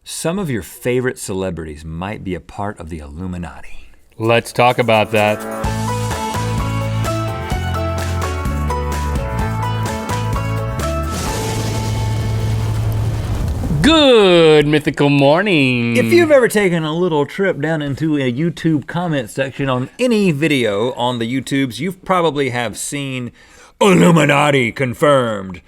Some of your favorite celebrities might be a part of the Illuminati. Let's talk about that. Good mythical morning. If you've ever taken a little trip down into a YouTube comment section on any video on the YouTubes, you probably have seen Illuminati confirmed,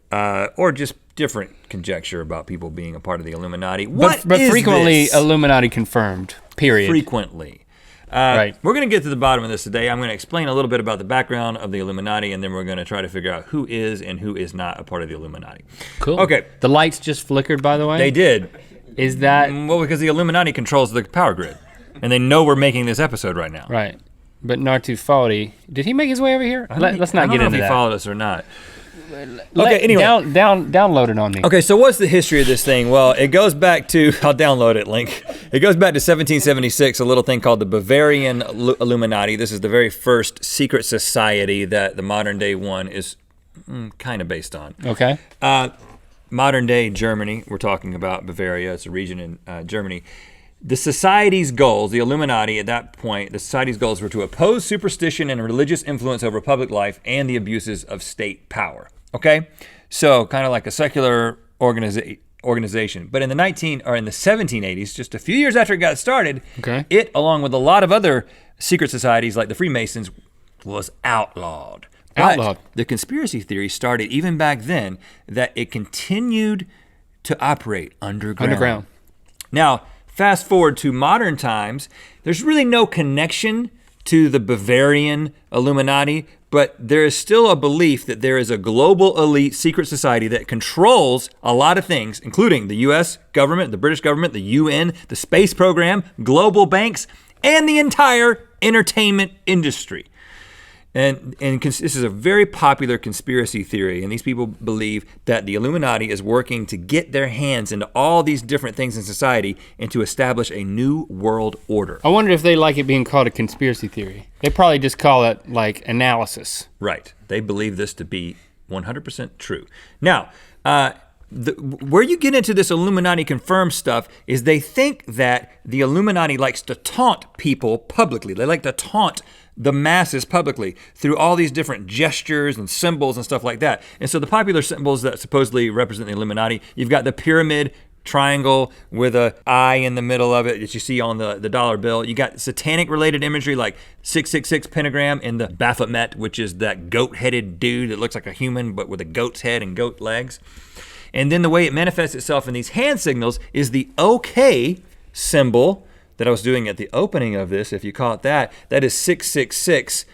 or just different conjecture about people being a part of the Illuminati. But frequently this? Illuminati confirmed, period. Frequently. Right. We're gonna get to the bottom of this today. I'm gonna explain a little bit about the background of the Illuminati, and then we're gonna try to figure out who is and who is not a part of the Illuminati. Cool. Okay. The lights just flickered, by the way? They did. Is that? Well, because the Illuminati controls the power grid, and they know we're making this episode right now. Right. But Nartufaldi, did he make his way over here? Let's not get into that. I don't know if he followed us or not. Okay, anyway. Download it on me. Okay, so what's the history of this thing? Well, it goes back to, I'll download it, Link. It goes back to 1776, a little thing called the Bavarian Illuminati. This is the very first secret society that the modern day one is kind of based on. Okay. Modern day Germany, we're talking about Bavaria, it's a region in Germany. The society's goals, the Illuminati at that point, the society's goals were to oppose superstition and religious influence over public life and the abuses of state power. Okay, so kind of like a secular organization. But in the 1780s, just a few years after it got started, okay, it, along with a lot of other secret societies like the Freemasons, was outlawed. But the conspiracy theory started even back then that it continued to operate underground. Now, fast forward to modern times, there's really no connection to the Bavarian Illuminati, but there is still a belief that there is a global elite secret society that controls a lot of things, including the US government, the British government, the UN, the space program, global banks, and the entire entertainment industry. And this is a very popular conspiracy theory, and these people believe that the Illuminati is working to get their hands into all these different things in society and to establish a new world order. I wonder if they like it being called a conspiracy theory. They probably just call it like analysis. Right, they believe this to be 100% true. Now, where you get into this Illuminati confirmed stuff is they think that the Illuminati likes to taunt people publicly. They like to taunt the masses publicly through all these different gestures and symbols and stuff like that. And so the popular symbols that supposedly represent the Illuminati, you've got the pyramid triangle with an eye in the middle of it that you see on the dollar bill. You got satanic related imagery like 666 pentagram and the Baphomet, which is that goat-headed dude that looks like a human but with a goat's head and goat legs. And then the way it manifests itself in these hand signals is the OK symbol that I was doing at the opening of this, if you call it that is 666.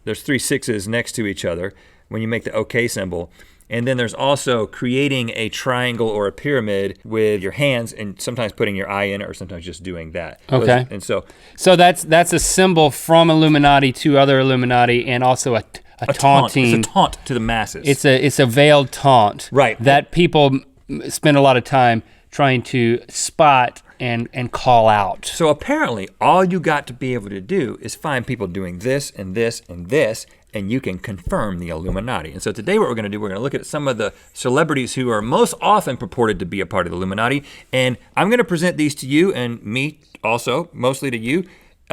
There's 3 sixes next to each other when you make the OK symbol. And then there's also creating a triangle or a pyramid with your hands and sometimes putting your eye in it or sometimes just doing that. Okay. And so that's a symbol from Illuminati to other Illuminati and also a taunting. It's a taunt to the masses. It's a veiled taunt. Right. That people spend a lot of time trying to spot and call out. So apparently all you got to be able to do is find people doing this and this and this, and you can confirm the Illuminati. And so today what we're gonna do, we're gonna look at some of the celebrities who are most often purported to be a part of the Illuminati, and I'm gonna present these to you and me also, mostly to you,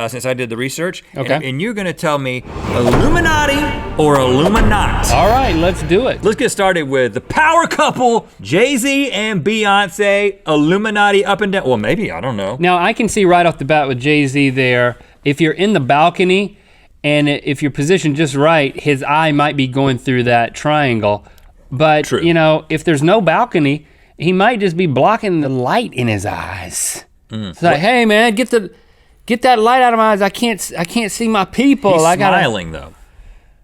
since I did the research. Okay. And you're gonna tell me Illuminati or IllumiNOT. All right, let's do it. Let's get started with the power couple, Jay-Z and Beyonce, Illuminati up and down. Well, maybe, I don't know. Now I can see right off the bat with Jay-Z there, if you're in the balcony and if you're positioned just right, his eye might be going through that triangle. But True. You know, if there's no balcony, he might just be blocking the light in his eyes. It's like, hey man, get that light out of my eyes. I can't see my people. He's smiling though.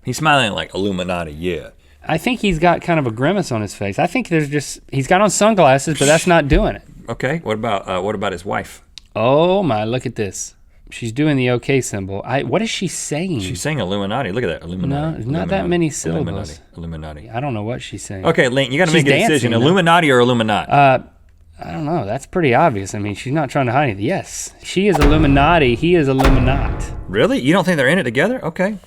He's smiling like Illuminati, yeah. I think he's got kind of a grimace on his face. I think he's got on sunglasses, but that's not doing it. Okay, what about his wife? Oh my, look at this. She's doing the OK symbol. What is she saying? She's saying Illuminati. Look at that, Illuminati. No, not that many syllables. Illuminati. I don't know what she's saying. Okay, Link, you gotta make a decision. Dancing, Illuminati or IllumiNOT? I don't know, that's pretty obvious. I mean, she's not trying to hide anything. Yes, she is Illuminati, he is IllumiNOT. Really? You don't think they're in it together? Okay.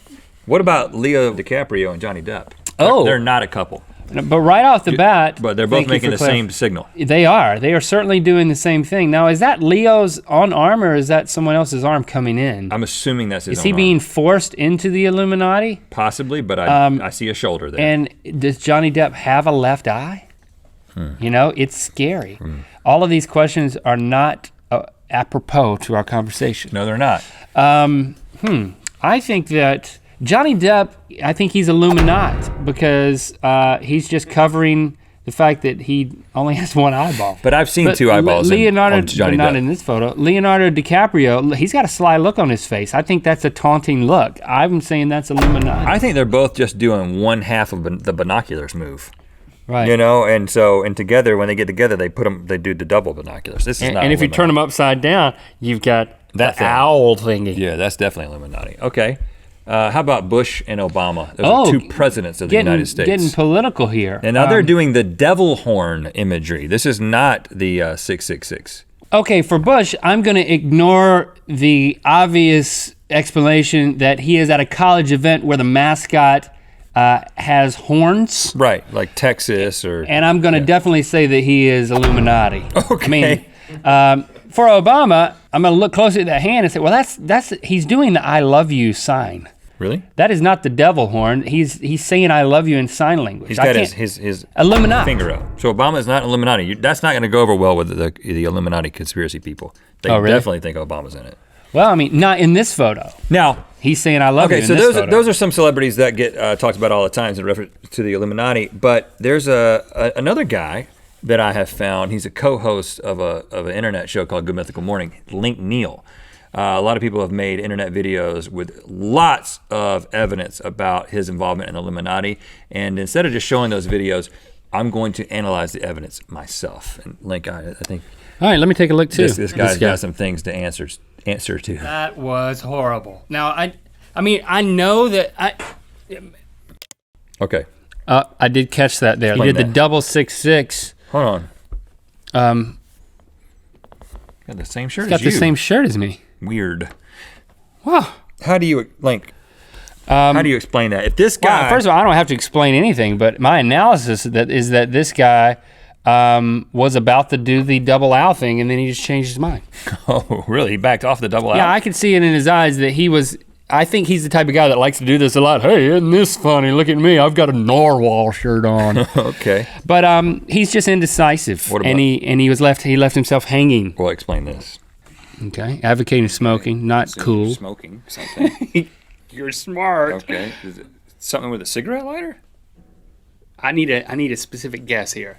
What about Leo DiCaprio and Johnny Depp? Oh. They're not a couple. But right off the bat, but they're both making the same signal. They are. They are certainly doing the same thing. Now, is that Leo's on arm or is that someone else's arm coming in? I'm assuming that's his Is own he being arm. forced into the Illuminati? Possibly, but I see a shoulder there. And does Johnny Depp have a left eye? You know, it's scary. All of these questions are not apropos to our conversation. No, they're not. I think that Johnny Depp, I think he's Illuminati because he's just covering the fact that he only has one eyeball. But I've seen two eyeballs Leonardo, on Johnny not Depp. in this photo. Leonardo DiCaprio, he's got a sly look on his face. I think that's a taunting look. I'm saying that's Illuminati. I think they're both just doing one half of the binoculars move. Right. You know, and together, when they get together, they do the double binoculars. This is not and if you turn them upside down, you've got That the thing. owl thingy. Yeah, that's definitely Illuminati. Okay. How about Bush and Obama? Those are two presidents of the United States. Getting political here. And now they're doing the devil horn imagery. This is not the 666. Okay, for Bush, I'm gonna ignore the obvious explanation that he is at a college event where the mascot has horns. Right, like Texas or... And I'm gonna definitely say that he is Illuminati. Okay. I mean, for Obama, I'm gonna look closely at that hand and say, well, that's he's doing the I love you sign. Really? That is not the devil horn. He's saying I love you in sign language. He's got his Illuminati finger up. So Obama's not Illuminati. That's not gonna go over well with the Illuminati conspiracy people. They really? definitely think Obama's in it. Well, I mean, not in this photo. Now, He's saying I love you in so this photo. those are some celebrities that get talked about all the time in reference to the Illuminati. But there's another guy that I have found. He's a co-host of an internet show called Good Mythical Morning, Link Neal. A lot of people have made internet videos with lots of evidence about his involvement in Illuminati. And instead of just showing those videos, I'm going to analyze the evidence myself. And Link, I think all right, let me take a look too. this guy's got some things to answer to. That was horrible. Now, I mean, I know that Okay. I did catch that there. He Explain did the that. double 6'6". Hold on. Got the same shirt He's got as you. the same shirt as me. Weird. Wow. How do you, Link, how do you explain that? If this guy... Well, first of all, I don't have to explain anything, but my analysis is that this guy was about to do the double owl thing, and then he just changed his mind. Oh, really? He backed off the double Yeah, out? I could see it in his eyes that he was. I think he's the type of guy that likes to do this a lot. Hey, isn't this funny? Look at me, I've got a narwhal shirt on. Okay. But he's just indecisive, What about- and he left himself hanging. Well, explain this. Okay, advocating smoking, not cool. Smoking something. You're smart. Okay. Is it something with a cigarette lighter? I need a specific guess here.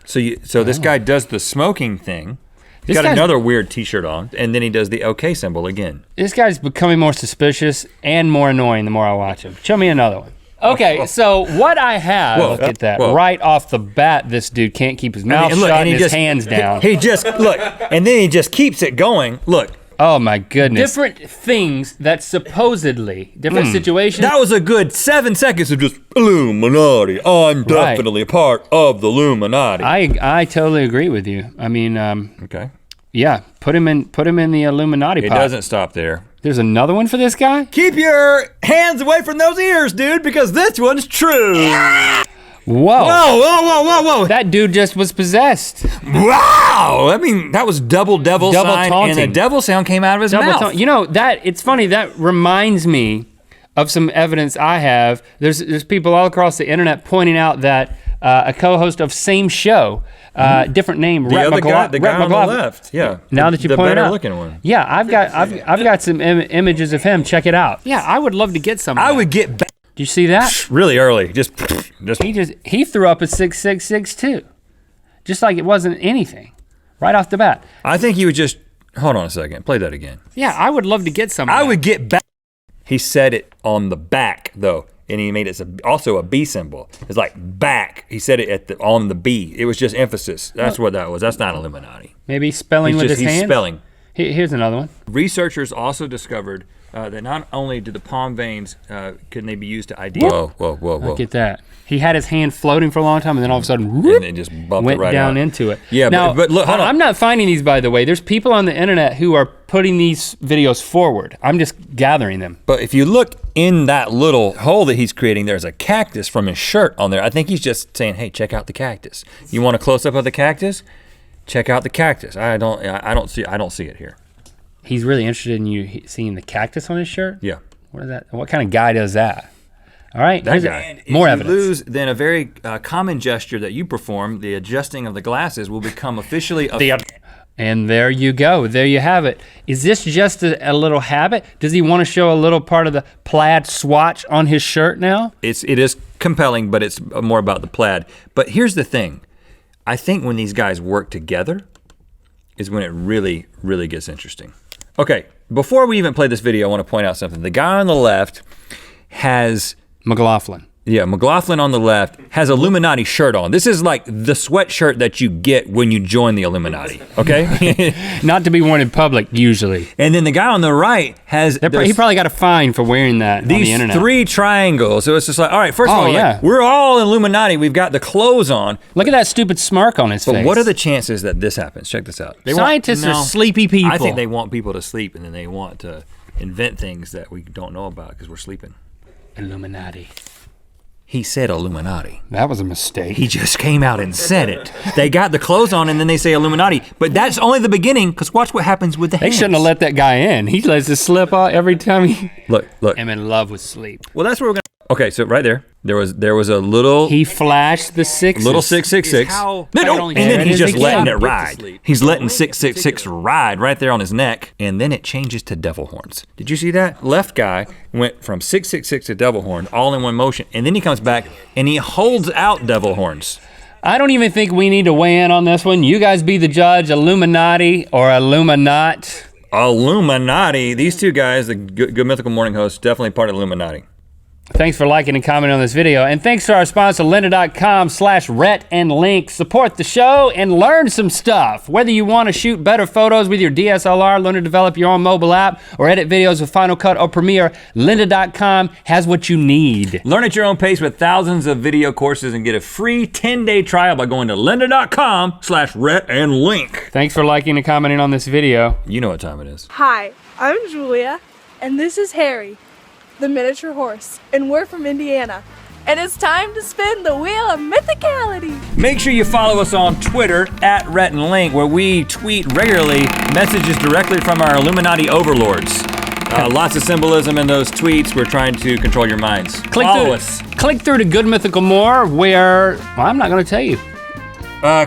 So this guy does the smoking thing. He's This got guy's- another weird T-shirt on, and then he does the OK symbol again. This guy's becoming more suspicious and more annoying the more I watch him. Show me another one. Okay, so what I have, look at that, Whoa. right off the bat, this dude can't keep his mouth shut and his hands down. He just, look, and then he just keeps it going. Look. Oh my goodness. Different things that supposedly, different situations. That was a good 7 seconds of just Illuminati. I'm definitely a part of the Illuminati. I totally agree with you. I mean, Okay. yeah, put him in the Illuminati It pot. doesn't stop there. There's another one for this guy? Keep your hands away from those ears, dude, because this one's true. Whoa. Whoa. That dude just was possessed. Wow. I mean, that was double Double sign, taunting. and the devil sound came out of his mouth. You know, it's funny, that reminds me of some evidence I have. There's people all across the internet pointing out that a co-host of same show, different name, The Rhett other guy, the guy on the McLaughlin. left, yeah. Now that you the point it better out, looking one. Yeah, I've got some images of him. Check it out. Yeah, I would love to get some. I would get back Do you see that? really early. Just He threw up a 666 too, just like it wasn't anything, right off the bat. I think he would just hold on a second. Play that again. Yeah, I would love to get some. I would get back. He said it on the back though, and he made it also a B symbol. It's like back. He said it on the B. It was just emphasis. That's what that was. That's not Illuminati. Maybe spelling with his He's hands. spelling. Here's another one. Researchers also discovered that not only do the palm veins can they be used to ID. Whoa. Look at that. He had his hand floating for a long time, and then all of a sudden, And then just bumped went it right down out. into it. Yeah, now, but look, hold on. I'm not finding these, by the way. There's people on the internet who are putting these videos forward. I'm just gathering them. But if you look in that little hole that he's creating, there's a cactus from his shirt on there. I think he's just saying, hey, check out the cactus. You want a close up of the cactus? Check out the cactus. I don't see it here. He's really interested in you seeing the cactus on his shirt? Yeah. What is that? What kind of guy does that? All right, that guy. More if evidence. You lose, then a very common gesture that you perform, the adjusting of the glasses, will become officially and there you go, there you have it. Is this just a little habit? Does he want to show a little part of the plaid swatch on his shirt now? It is compelling, but it's more about the plaid. But here's the thing. I think when these guys work together is when it really, really gets interesting. Okay, before we even play this video, I want to point out something. The guy on the left has McLaughlin. Yeah, McLaughlin on the left has Illuminati shirt on. This is like the sweatshirt that you get when you join the Illuminati, okay? Not to be worn in public, usually. And then the guy on the right has... He probably got a fine for wearing that on the internet. These 3 triangles, so it's just like, all right, first of all, like, we're all Illuminati, we've got the clothes on. Look at that stupid smirk on his face. But what are the chances that this happens? Check this out. Scientists are sleepy people. I think they want people to sleep, and then they want to invent things that we don't know about because we're sleeping. Illuminati. He said Illuminati. That was a mistake. He just came out and said it. They got the clothes on and then they say Illuminati. But that's only the beginning, because watch what happens with the hands. They shouldn't have let that guy in. He lets it slip out every time he... Look. I'm in love with sleep. Well, that's where we're gonna... Okay, so right there, there was a little... He flashed the 6. Little 666. And then he's just letting it ride. He's letting 666 ride right there on his neck, and then it changes to devil horns. Did you see that? Left guy went from 666 to devil horn all in one motion, and then he comes back and he holds out devil horns. I don't even think we need to weigh in on this one. You guys be the judge, Illuminati or IllumiNOT. Illuminati. These 2 guys, the good Mythical Morning hosts, definitely part of Illuminati. Thanks for liking and commenting on this video. And thanks to our sponsor, lynda.com/RhettandLink. Support the show and learn some stuff. Whether you want to shoot better photos with your DSLR, learn to develop your own mobile app, or edit videos with Final Cut or Premiere, lynda.com has what you need. Learn at your own pace with thousands of video courses and get a free 10-day trial by going to lynda.com/RhettandLink. Thanks for liking and commenting on this video. You know what time it is. Hi, I'm Julia, and this is Harry, the miniature horse, and we're from Indiana. And it's time to spin the wheel of mythicality. Make sure you follow us on Twitter @RhettandLink, where we tweet regularly messages directly from our Illuminati overlords. Lots of symbolism in those tweets. We're trying to control your minds. Follow us. Click through to Good Mythical More, where, well, I'm not gonna tell you.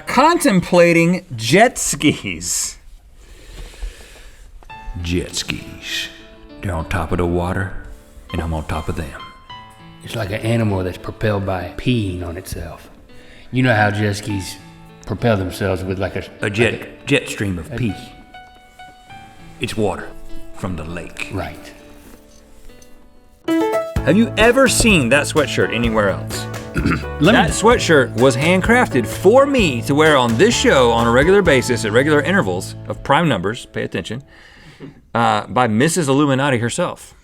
Contemplating jet skis. Jet skis. They're on top of the water, and I'm on top of them. It's like an animal that's propelled by peeing on itself. You know how jet skis propel themselves with like a jet stream of pee. It's water from the lake. Right. Have you ever seen that sweatshirt anywhere else? That sweatshirt was handcrafted for me to wear on this show on a regular basis at regular intervals of prime numbers, pay attention, by Mrs. Illuminati herself.